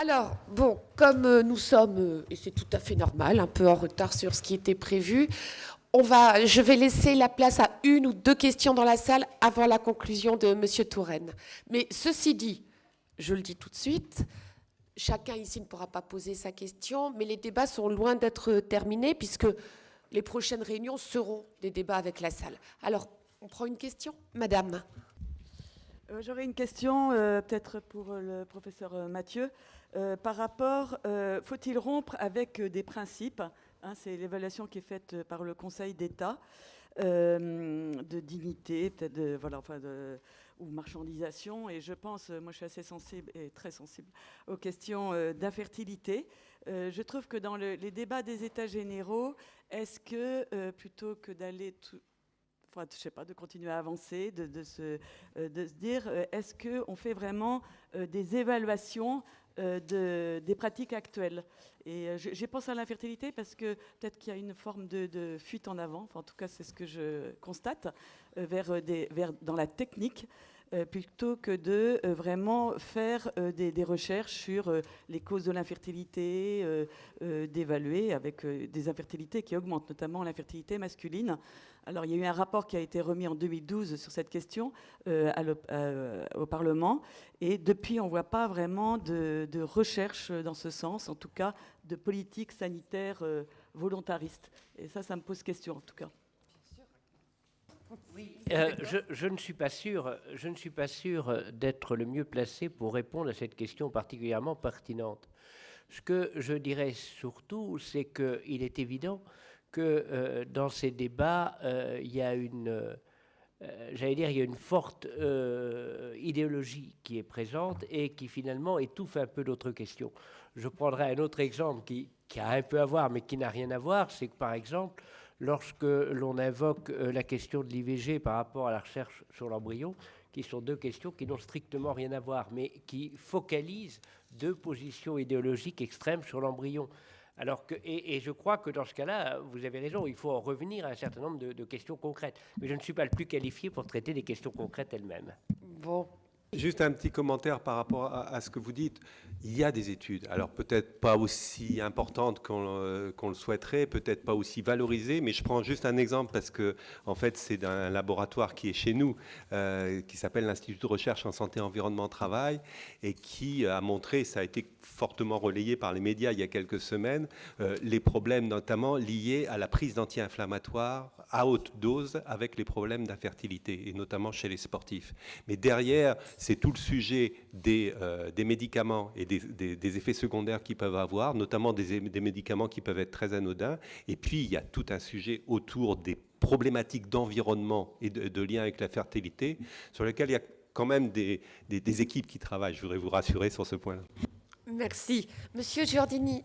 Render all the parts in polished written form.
Alors, bon, comme nous sommes, et c'est tout à fait normal, un peu en retard sur ce qui était prévu, je vais laisser la place à une ou deux questions dans la salle avant la conclusion de M. Touraine. Mais ceci dit, je le dis tout de suite, chacun ici ne pourra pas poser sa question, mais les débats sont loin d'être terminés puisque les prochaines réunions seront des débats avec la salle. Alors, on prend une question, madame. J'aurais une question peut-être pour le professeur Mathieu. Par rapport, faut-il rompre avec des principes, hein, c'est l'évaluation qui est faite par le Conseil d'État de dignité, peut-être ou marchandisation. Et je pense, moi je suis assez sensible et très sensible aux questions d'infertilité. Je trouve que dans les débats des États généraux, est-ce que plutôt que d'aller je sais pas, de continuer à avancer, de se dire, est-ce qu'on fait vraiment des évaluations des pratiques actuelles? Et j'ai pensé à l'infertilité parce que peut-être qu'il y a une forme de fuite en avant, enfin, en tout cas c'est ce que je constate, dans la technique, plutôt que de vraiment faire des recherches sur les causes de l'infertilité, d'évaluer avec des infertilités qui augmentent, notamment l'infertilité masculine. Alors, il y a eu un rapport qui a été remis en 2012 sur cette question au Parlement. Et depuis, on ne voit pas vraiment de recherche dans ce sens, en tout cas de politique sanitaire volontariste. Et ça me pose question, en tout cas. Oui, je ne suis pas sûr, d'être le mieux placé pour répondre à cette question particulièrement pertinente. Ce que je dirais surtout, c'est qu'il est évident que dans ces débats, il y a une forte idéologie qui est présente et qui finalement étouffe un peu d'autres questions. Je prendrai un autre exemple qui a un peu à voir, mais qui n'a rien à voir, c'est que par exemple, lorsque l'on invoque la question de l'IVG par rapport à la recherche sur l'embryon, qui sont deux questions qui n'ont strictement rien à voir, mais qui focalisent deux positions idéologiques extrêmes sur l'embryon. Alors et je crois que dans ce cas-là, vous avez raison, il faut en revenir à un certain nombre de questions concrètes. Mais je ne suis pas le plus qualifié pour traiter des questions concrètes elles-mêmes. Bon. Juste un petit commentaire par rapport à ce que vous dites. Il y a des études, alors peut-être pas aussi importantes qu'on le souhaiterait, peut-être pas aussi valorisées, mais je prends juste un exemple parce que en fait c'est d'un laboratoire qui est chez nous, qui s'appelle l'Institut de recherche en santé, environnement, travail, et qui a montré, ça a été fortement relayé par les médias il y a quelques semaines, les problèmes notamment liés à la prise d'anti-inflammatoires à haute dose avec les problèmes d'infertilité, et notamment chez les sportifs. Mais derrière, c'est tout le sujet des médicaments et des effets secondaires qu'ils peuvent avoir, notamment des médicaments qui peuvent être très anodins. Et puis, il y a tout un sujet autour des problématiques d'environnement et de lien avec la fertilité, sur lesquels il y a quand même des équipes qui travaillent. Je voudrais vous rassurer sur ce point-là. Merci. Monsieur Giordini.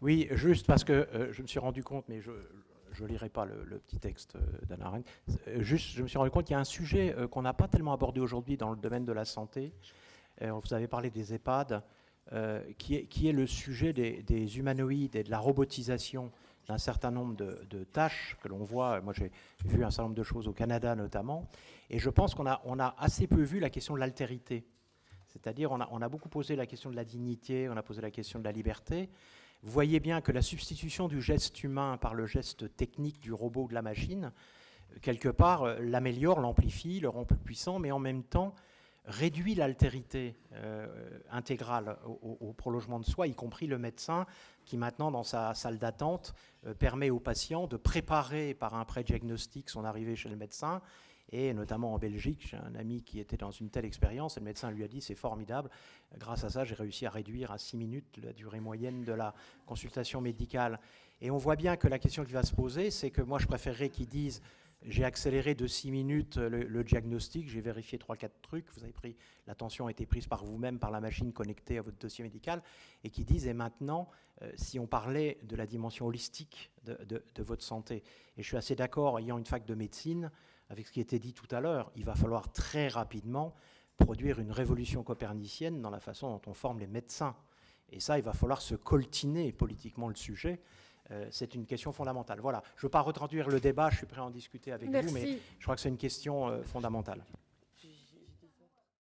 Oui, juste parce que je me suis rendu compte, mais je ne lirai pas le petit texte d'Anna Arendt. Juste, je me suis rendu compte qu'il y a un sujet qu'on n'a pas tellement abordé aujourd'hui dans le domaine de la santé. Vous avez parlé des EHPAD, qui est le sujet des humanoïdes et de la robotisation d'un certain nombre de tâches que l'on voit. Moi, j'ai vu un certain nombre de choses au Canada notamment. Et je pense qu'on a assez peu vu la question de l'altérité. C'est-à-dire, on a beaucoup posé la question de la dignité, on a posé la question de la liberté. Vous voyez bien que la substitution du geste humain par le geste technique du robot ou de la machine, quelque part, l'améliore, l'amplifie, le rend plus puissant, mais en même temps réduit l'altérité intégrale au prolongement de soi, y compris le médecin qui maintenant, dans sa salle d'attente, permet au patient de préparer par un pré-diagnostic son arrivée chez le médecin. Et notamment en Belgique, j'ai un ami qui était dans une telle expérience, et le médecin lui a dit « c'est formidable, grâce à ça j'ai réussi à réduire à 6 minutes la durée moyenne de la consultation médicale ». Et on voit bien que la question qui va se poser, c'est que moi je préférerais qu'ils disent « j'ai accéléré de 6 minutes le diagnostic, j'ai vérifié 3-4 trucs, vous avez pris, l'attention a été prise par vous-même, par la machine connectée à votre dossier médical », et qui disent « et maintenant, si on parlait de la dimension holistique de votre santé ». Et je suis assez d'accord, ayant une fac de médecine, avec ce qui était dit tout à l'heure, il va falloir très rapidement produire une révolution copernicienne dans la façon dont on forme les médecins. Et ça, il va falloir se coltiner politiquement le sujet. C'est une question fondamentale. Voilà, je ne veux pas retranscrire le débat, je suis prêt à en discuter avec vous, mais je crois que c'est une question fondamentale.